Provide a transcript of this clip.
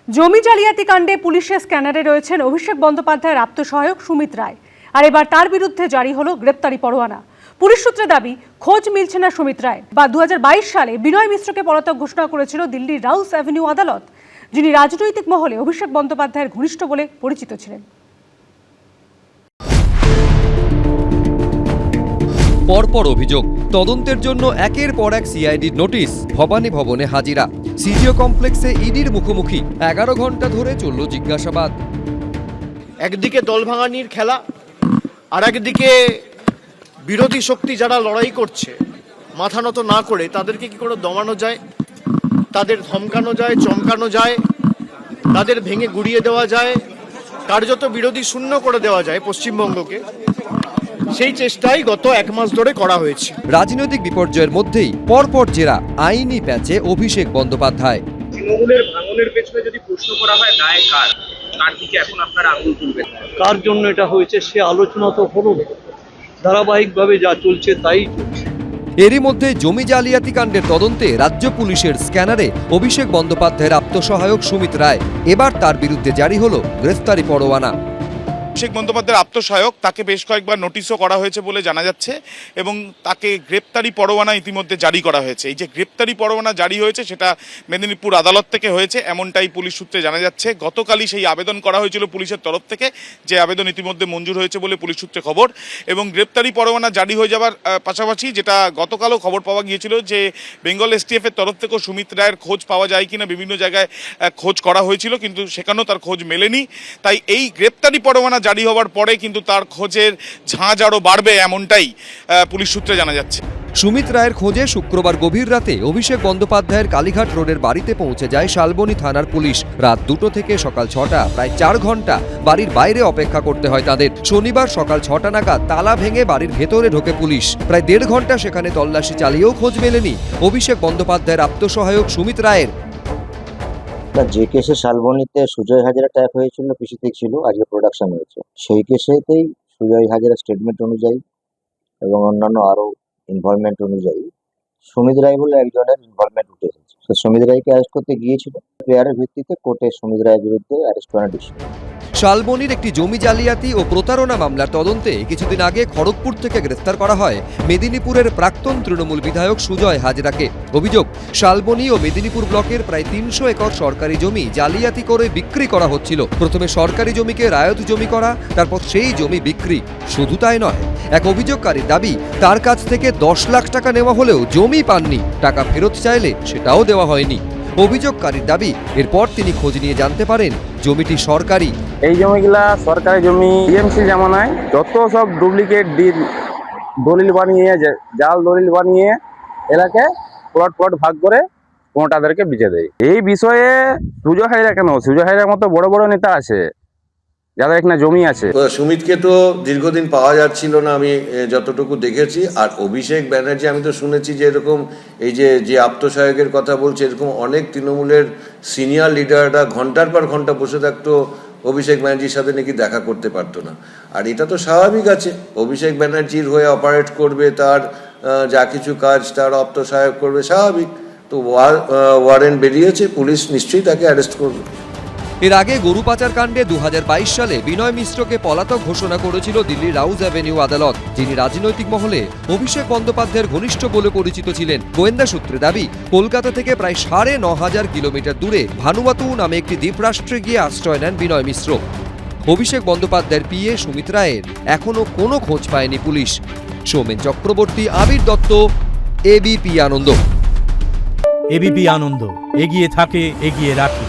জমি জালিয়াতি কাণ্ডে পুলিশের স্ক্যানারে রয়েছেন অভিষেক বন্দ্যোপাধ্যায়ের আত্মসহায়ক সুমিত রায়। আর এবার তার বিরুদ্ধে জারি হলো গ্রেপ্তারি পরোয়ানা। পুলিশ সূত্রে দাবি, খোঁজ মিলছে না সুমিত রায়। 2022 সালে বিনয় মিশ্রকে পলাতক ঘোষণা করেছিল দিল্লির রাউস অ্যাভিনিউ আদালত, যিনি রাজনৈতিক মহলে অভিষেক বন্দ্যোপাধ্যায়ের ঘনিষ্ঠ বলে পরিচিত ছিলেন। পরপর অভিযোগ, তদন্তের জন্য একের পর এক সিআইডির নোটিশ, ভবানী ভবনে হাজিরা, সিজিও কমপ্লেক্সে ইডির মুখোমুখি 11 ঘন্টা ধরে চলল জিজ্ঞাসাবাদ। একদিকে দল ভাঙানির খেলা, আর একদিকে বিরোধী শক্তি যারা লড়াই করছে মাথা নত না করে তাদেরকে কি করে দমানো যায়, তাদের ধমকানো যায়, চমকানো যায়, তাদের ভেঙে গুড়িয়ে দেওয়া যায়, কার্যত বিরোধী শূন্য করে দেওয়া যায় পশ্চিমবঙ্গকে, সেই চেষ্টাই গত 1 মাস ধরে করা হয়েছে। রাজনৈতিক বিপর্যয়ের মধ্যেই পরপর জেরা, আইনি প্যাচে অভিষেক বন্দ্যোপাধ্যায়। তৃণমূলের ভাঙনের পেছনে যদি প্রশ্ন করা হয় দায় কার, কার দিকে এখন আপনারা আঙুল তুলবেন? কার জন্য এটা হয়েছে সে আলোচনা তো হলো, ধারাবাহিকভাবে যা চলছে তাই চলছে। এরই মধ্যে জমি জালিয়াতি কাণ্ডের তদন্তে রাজ্য পুলিশের স্ক্যানারে অভিষেক বন্দ্যোপাধ্যায়ের আত্মসহায়ক সুমিত রায়। এবার তার বিরুদ্ধে জারি হলো গ্রেফতারি পরোয়ানা। অভিষেক বন্দ্যোপাধ্যায়ের আত্মসহায়ক, তাকে বেশ কয়েকবার নোটিশও করা হয়েছে বলে জানা যাচ্ছে এবং তাকে গ্রেপ্তারি পরোয়ানা ইতিমধ্যে জারি করা হয়েছে। এই যে গ্রেপ্তারি পরোয়ানা জারি হয়েছে সেটা মেদিনীপুর আদালত থেকে হয়েছে, এমনটাই পুলিশ সূত্রে জানা যাচ্ছে। গতকালই সেই আবেদন করা হয়েছিল পুলিশের তরফ থেকে, যে আবেদন ইতিমধ্যে মঞ্জুর হয়েছে বলে পুলিশ সূত্রে খবর। এবং গ্রেপ্তারি পরোয়ানা জারি হয়ে যাওয়ার পাশাপাশি যেটা গতকালও খবর পাওয়া গিয়েছিল যে বেঙ্গল এসটিএফ এর তরফ থেকেও সুমিত রায়ের খোঁজ পাওয়া যায় কিনা বিভিন্ন জায়গায় খোঁজ করা হয়েছিল, কিন্তু সেখানেও তার খোঁজ মেলেনি। তাই এই গ্রেপ্তারি পরোয়ানা জারি হওয়ার পরে কিন্তু তার খোঁজের ঝাঁজ আরও বাড়বে, এমনটাই পুলিশ সূত্রে জানা যাচ্ছে। সুমিত রায়ের খোঁজে শুক্রবার গভীর রাতে অভিষেক বন্দ্যোপাধ্যায়ের কালীঘাট রোডের বাড়িতে পৌঁছে যায় শালবনী থানার পুলিশ। রাত 2টো থেকে সকাল 6টা, প্রায় 4 ঘন্টা বাড়ির বাইরে অপেক্ষা করতে হয় তাদের। শনিবার সকাল 6টা নাগাদ তালা ভেঙে বাড়ির ভেতরে ঢোকে পুলিশ। প্রায় 1.5 ঘন্টা সেখানে তল্লাশি চালিয়েও খোঁজ মেলেনি অভিষেক বন্দ্যোপাধ্যায়ের আত্মসহায়ক সুমিত রায়ের। যে কেসে শালবনীতে সুজয় হাজরা ট্যাপ হয়েছিল, পিসিতে ছিল, আজকে প্রোডাকশন হয়েছে, সেই কেসেতেই সুজয় হাজরা স্টেটমেন্ট অনুযায়ী এবং অন্যান্য আরো ইনভলভমেন্ট অনুযায়ী সুমিত রায় বলে একজনের ইনভলভমেন্ট উঠে এসেছে। তো সুমিত রায়কে অ্যারেস্ট করতে গিয়েছিল, প্রেয়ারের ভিত্তিতে কোর্টে সুমিত রায়ের বিরুদ্ধে অ্যারেস্ট ওয়ারেন্ট ইস্যু। শালবনীর একটি জমি জালিয়াতি ও প্রতারণা মামলার তদন্তে কিছুদিন আগে খড়গপুর থেকে গ্রেফতার করা হয় মেদিনীপুরের প্রাক্তন তৃণমূল বিধায়ক সুজয় হাজরাকে। অভিযোগ, শালবনী ও মেদিনীপুর ব্লকের প্রায় 300 একর সরকারি জমি জালিয়াতি করে বিক্রি করা হচ্ছিল। প্রথমে সরকারি জমিকে রায়ত জমি করা, তারপর সেই জমি বিক্রি। শুধু তাই নয়, এক অভিযোগকারীর দাবি তার কাছ থেকে 10 লাখ টাকা নেওয়া হলেও জমি পাননি, টাকা ফেরত চাইলে সেটাও দেওয়া হয়নি। অভিযোগকারীর দাবি, এরপর তিনি খোঁজ নিয়ে জানতে পারেন জমিটি সরকারি। এই জমিগুলা সরকারি জমি, টিএমসি জামানায় যত সব ডুপ্লিকেট দলিল বানিয়ে, জাল দলিল বানিয়ে এলাকায় প্লট ভাগ করে কোনোটাদেরকে বেচে দেয়। এই বিষয়ে সুজয় হাজরা কেন, সুজয় হাজরার মতো বড় বড় নেতা আছে যাদের এখানে জমি আছে। সুমিতকে তো দীর্ঘদিন পাওয়া যাচ্ছিল না, আমি যতটুকু দেখেছি। আর অভিষেক ব্যানার্জি, আমি তো শুনেছি যে এরকম এই যে আত্মসহায়কের কথা বলছে, এরকম অনেক তৃণমূলের সিনিয়র লিডাররা ঘন্টার পর ঘন্টা বসে থাকতো, অভিষেক ব্যানার্জির সাথে নাকি দেখা করতে পারতো না। আর এটা তো স্বাভাবিক আছে, অভিষেক ব্যানার্জির হয়ে অপারেট করবে, তার যা কিছু কাজ তার আত্মসহায়ক করবে, স্বাভাবিক। তো ওয়ারেন্ট বেরিয়েছে, পুলিশ নিশ্চয়ই তাকে অ্যারেস্ট করবে। এর আগে গরু পাচার কাণ্ডে 2022 সালে বিনয় মিশ্রকে পলাতক ঘোষণা করেছিল দিল্লির রাউস অ্যাভিনিউ আদালত, যিনি রাজনৈতিক মহলে অভিষেক বন্দ্যোপাধ্যায়ের ঘনিষ্ঠ বলে পরিচিত ছিলেন। গোয়েন্দা সূত্রে দাবি, কলকাতা থেকে প্রায় 9,500 কিলোমিটার দূরে ভানুয়াতু নামে একটি দ্বীপরাষ্ট্রে গিয়ে আশ্রয় নেন বিনয় মিশ্র। অভিষেক বন্দ্যোপাধ্যায়ের পিএ সুমিত রায়ের এখনো কোনো খোঁজ পায়নি পুলিশ। সৌমেন চক্রবর্তী, আবির দত্ত, এবিপি আনন্দ। এবিপি আনন্দ, এগিয়ে থাকে, এগিয়ে রাখে।